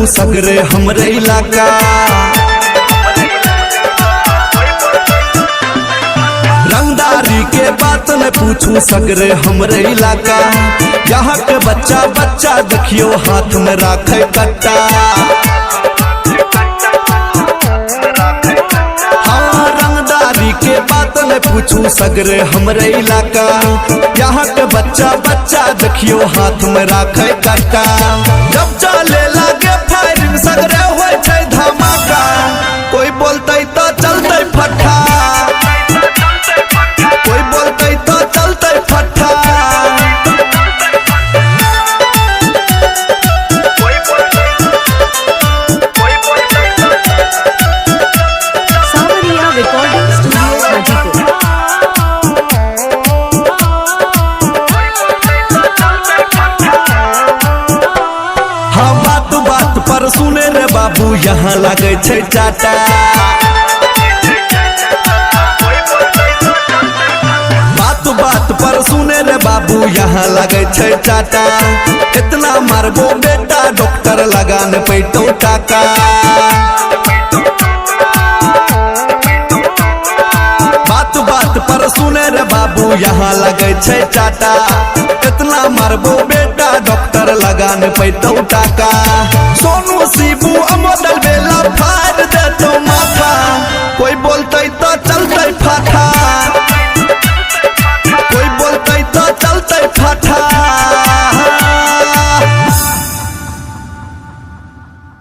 पूछू सगरे हमरे इलाका। रंगदारी के बात न पूछू सगरे हमरे इलाका। यहाँ के बच्चा बच्चा देखियो हाथ में राखे कट्टा। हाँ रंगदारी के बात न पूछू सगरे हमरे इलाका। यहाँ के बच्चा बच्चा देखियो हाथ में राखे कट्टा। जब चले लागे फायरिंग सगरे होय छै धमाका। कोई बोलते तो चलते फट्टा, कोई बोलते तो चलते फट्टा। सावरिया रिकॉर्डिंग स्टूडियो हाजीपुर। हाँ बात बात पर सुने रे बाबू यहाँ लगे छै चाटा। बात बात पर सुने रे बाबू यहाँ लगे छै चाटा। इतना मारबो बेटा डॉक्टर लगान पैतो टाका। बात बात पर सुने रे बाबू यहाँ लगे छै चाटा। इतना मारबो बेटा डॉक्टर लगान पैतो टाका। सोनू शिव